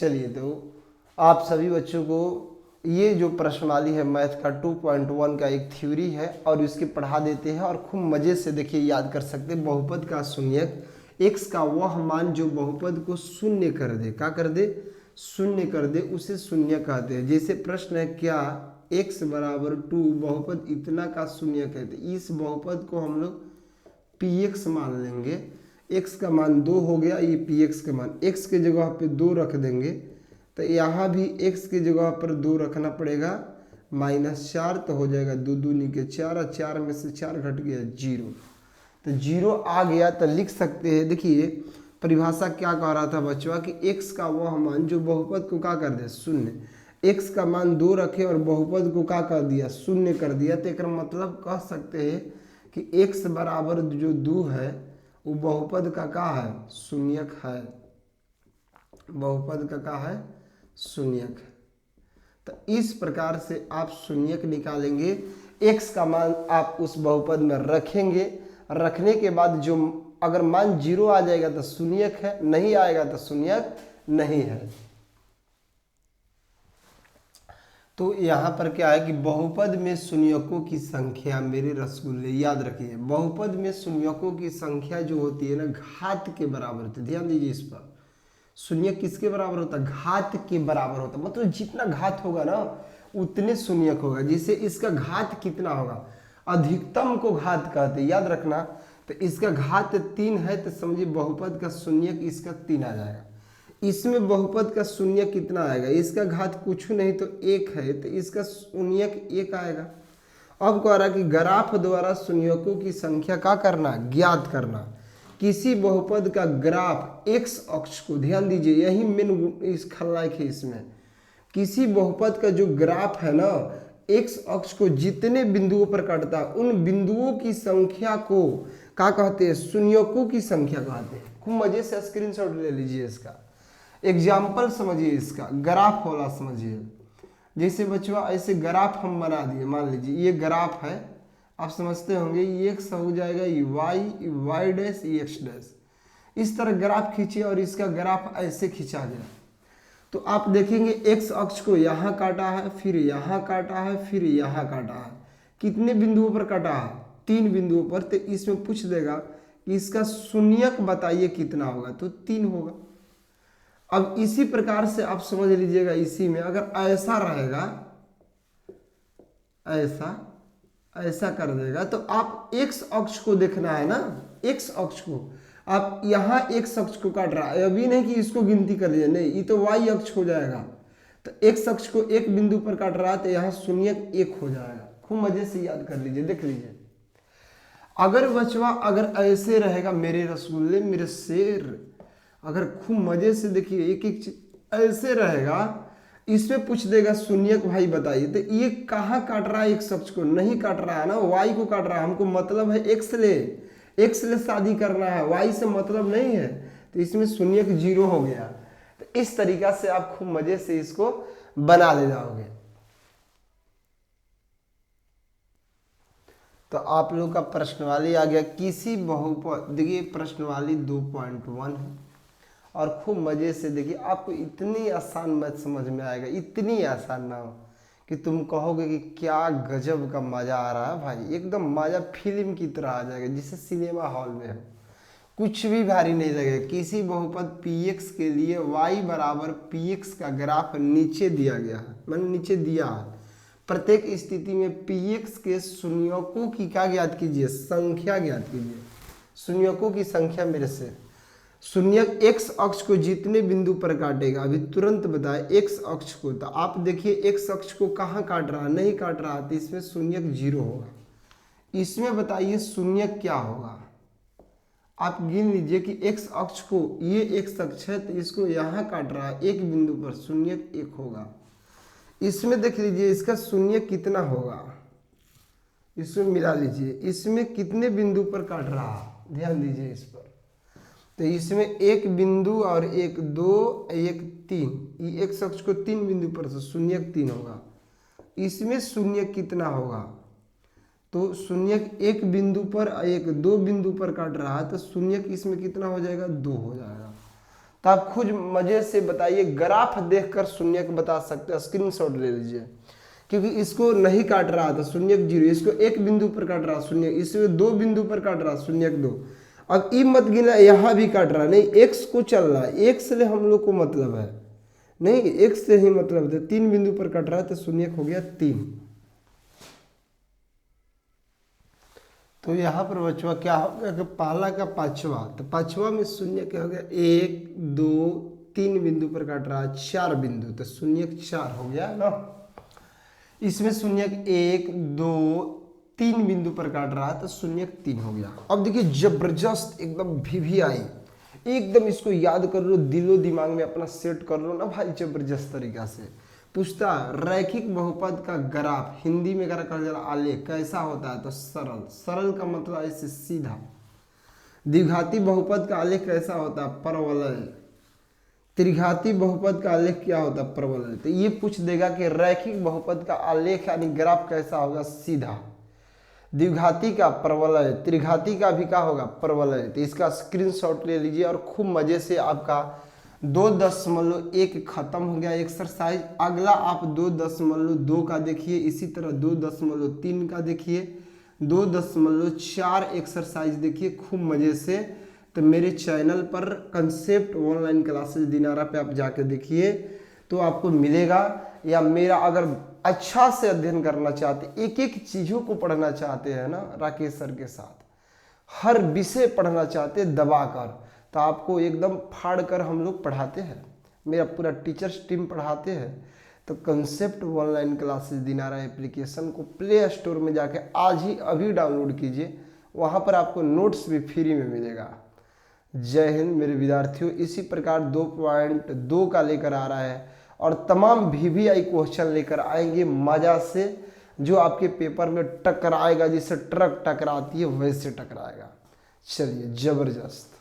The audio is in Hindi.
चलिए तो आप सभी बच्चों को ये जो प्रश्नावली है मैथ का 2.1 का एक थ्योरी है और इसके पढ़ा देते हैं और खूब मज़े से देखिए याद कर सकते हैं। बहुपद का शून्यक x का वह मान जो बहुपद को शून्य कर दे, क्या कर दे, शून्य कर दे, उसे शून्य कहते हैं। जैसे प्रश्न है क्या x बराबर 2 बहुपद इतना का शून्य कहते हैं। इस बहुपद को हम लोग px मान लेंगे। x का मान 2 हो गया, ये px का मान x के जगह पे 2 रख देंगे तो यहाँ भी x की जगह पर 2 रखना पड़ेगा, -4 तो हो जाएगा 2 दूनी के 4 और 4 में से 4 घट गया 0। तो 0 आ गया तो लिख सकते हैं। देखिए परिभाषा क्या कह रहा था बच्चों कि x का वह मान जो बहुपद को क्या कर दे, शून्य। x का मान 2 रखे और बहुपद को क्या कर दिया, शून्य कर दिया। तो एक मतलब कह सकते हैं कि x बराबर जो 2 है वो बहुपद का क्या है, शून्यक है। बहुपद का क्या है, शून्यक है। तो इस प्रकार से आप शून्यक निकालेंगे। x का मान आप उस बहुपद में रखेंगे, रखने के बाद जो अगर मान 0 आ जाएगा तो शून्यक है, नहीं आएगा तो शून्यक नहीं है। तो यहाँ पर क्या है कि बहुपद में शून्यकों की संख्या, मेरे रसगुल्ले याद रखिए, बहुपद में शून्यकों की संख्या जो होती है ना घात के बराबर होती है। ध्यान दीजिए इस पर, शून्य किसके बराबर होता है, घात के बराबर होता है। मतलब जितना घात होगा ना उतने शून्यक होगा। जिसे इसका घात कितना होगा, अधिकतम को घात कहते हैं, याद रखना। तो इसका घात 3 है तो समझिए बहुपद का शून्यक इसका 3 आ जाएगा। इसमें बहुपद का शून्य कितना आएगा, इसका घात कुछ नहीं तो 1 है तो इसका शून्यक 1 आएगा। अब कह रहा कि ग्राफ द्वारा शून्यकों की संख्या का करना, ज्ञात करना। किसी बहुपद का ग्राफ x अक्ष को, ध्यान दीजिए यही मेन इस खलनायक है इसमें, किसी बहुपद का जो ग्राफ है ना x अक्ष को जितने बिंदुओं पर काटता है उन बिंदुओं की संख्या को क्या कहते हैं, शून्यकों की संख्या कहते हैं। खूब मजे से स्क्रीनशॉट ले लीजिए इसका, एग्जाम्पल समझिए, इसका ग्राफ वाला समझिए। जैसे बच्चों ऐसे ग्राफ हम बना दिए, मान लीजिए ये ग्राफ है, आप समझते होंगे ये x हो जाएगा y डैश ये x डैश। इस तरह ग्राफ खींचिए और इसका ग्राफ ऐसे खींचा गया तो आप देखेंगे x अक्ष को यहाँ काटा है, फिर यहाँ काटा है, फिर यहाँ काटा है। कितने बिंदुओं पर काटा है, 3 बिंदुओं पर। तो इसमें पूछ देगा कि इसका शून्यक बताइए कितना होगा, तो 3 होगा। अब इसी प्रकार से आप समझ लीजिएगा, इसी में अगर ऐसा रहेगा, ऐसा कर देगा तो आप x अक्ष को देखना है ना, x अक्ष को आप यहाँ x अक्ष को काट रहा है, अभी नहीं कि इसको गिनती कर लीजिए, नहीं ये तो y अक्ष हो जाएगा। तो x अक्ष को एक बिंदु पर काट रहा है तो यहाँ शून्यक 1 हो जाएगा। खूब मजे से याद कर लीजिए, देख लीजिए। अगर बचवा अगर ऐसे रहेगा, मेरे रसगुल्ले मेरे शेर, अगर खूब मजे से देखिए एक एक चीज ऐसे रहेगा, इसमें पूछ देगा शून्यक भाई बताइए। तो ये कहाँ काट रहा है, x अक्ष को नहीं काट रहा है ना, y को काट रहा है। हमको मतलब है x ले शादी करना है, y से मतलब नहीं है। तो इसमें शून्यक 0 हो गया। तो इस तरीका से आप खूब मजे से इसको बना ले जाओगे। तो आप लोग का प्रश्नवाली आ गया। किसी बहुपद, देखिए प्रश्नवाली 2.1 है और खूब मजे से देखिए, आपको इतनी आसान मैथ समझ में आएगा, इतनी आसान ना हो कि तुम कहोगे कि क्या गजब का मजा आ रहा है भाई, एकदम मजा फिल्म की तरह आ जाएगा, जिसे सिनेमा हॉल में हो। कुछ भी भारी नहीं लगेगा। किसी बहुपद px के लिए y बराबर px का ग्राफ नीचे दिया गया है, मैंने नीचे दिया है। प्रत्येक स्थिति में px के शून्यकों की क्या ज्ञात कीजिए, संख्या ज्ञात कीजिए। शून्यकों की संख्या मेरे से, शून्यक x अक्ष को जितने बिंदु पर काटेगा, अभी तुरंत बताए x अक्ष को। तो आप देखिए x अक्ष को कहाँ काट रहा है, नहीं काट रहा, तो इसमें शून्यक 0 होगा। इसमें बताइए शून्यक क्या होगा, आप गिन लीजिए कि x अक्ष को, ये x अक्ष है तो इसको यहाँ काट रहा है एक बिंदु पर, शून्यक 1 होगा। इसमें देख लीजिए इसका शून्यक कितना होगा, इसमें मिला लीजिए, इसमें कितने बिंदु पर काट रहा है, ध्यान दीजिए इस पर। तो इसमें एक बिंदु और एक 2 एक 3, ये x अक्ष को 3 बिंदु पर, तो शून्यक 3 होगा। इसमें शून्यक कितना होगा, तो शून्यक एक बिंदु पर एक 2 बिंदु पर काट रहा है तो शून्यक इसमें कितना हो जाएगा, 2 हो जाएगा। तो आप खुद मजे से बताइए, ग्राफ देखकर शून्यक बता सकते हैं, स्क्रीनशॉट ले लीजिए। क्योंकि इसको नहीं काट रहा था शून्यक 0, इसको एक बिंदु पर काट रहा शून्यक, इसको 2 बिंदु पर काट रहा शून्यक 2। अब ई मत गिना, यहाँ भी काट रहा नहीं, एक्स को चल रहा है, एक्स से हम लोग को मतलब है नहीं, एक्स से ही मतलब है, 3 बिंदु पर काट रहा है तो शून्यक हो गया 3। तो यहाँ पर बचवा क्या हो गया कि पहला का पांचवा, तो पांचवा में शून्य क्या हो गया, 1 2 3 बिंदु पर काट रहा है, 4 बिंदु, तो शून्यक 4 हो गया ना। इसमें शून्यक 1 2 3 बिंदु पर काट रहा है तो शून्यक 3 हो गया। अब देखिए जबरदस्त एकदम VVI, एकदम इसको याद कर लो, दिलो दिमाग में अपना सेट कर लो ना भाई, जबरदस्त तरीका से। पूछता रैखिक बहुपद का ग्राफ, हिंदी में अगर कहा जाए आलेख कैसा होता है, तो सरल, सरल का मतलब ऐसे सीधा। द्विघाती बहुपद का आलेख कैसा होता है, परवलय। त्रिघाती बहुपद का आलेख क्या होता है, परवलय। तो ये पूछ देगा कि रैखिक बहुपद का आलेख यानी ग्राफ कैसा होगा, सीधा। द्विघाती का परवलय, त्रिघाती का भी क्या होगा, परवलय। तो इसका स्क्रीनशॉट ले लीजिए और खूब मजे से आपका 2.1 खत्म हो गया एक्सरसाइज। अगला आप 2.2 का देखिए, इसी तरह 2.3 का देखिए, 2.4 एक्सरसाइज देखिए खूब मजे से। तो मेरे चैनल पर कंसेप्ट ऑनलाइन क्लासेस दिनारा पे आप जाके देखिए तो आपको मिलेगा। या मेरा अगर अच्छा से अध्ययन करना चाहते, एक एक चीज़ों को पढ़ना चाहते हैं ना राकेश सर के साथ, हर विषय पढ़ना चाहते दबा कर, तो आपको एकदम फाड़ कर हम लोग पढ़ाते हैं, मेरा पूरा टीचर्स टीम पढ़ाते हैं। तो concept online classes Dinara application को प्ले स्टोर में जाके आज ही अभी डाउनलोड कीजिए, वहाँ पर आपको नोट्स भी फ्री में मिलेगा। जय हिंद मेरे विद्यार्थियों। इसी प्रकार 2.2 का लेकर आ रहा है और तमाम VVI क्वेश्चन लेकर आएंगे मजा से, जो आपके पेपर में टकराएगा, जिससे ट्रक टकराती है वैसे टकराएगा। चलिए जबरदस्त।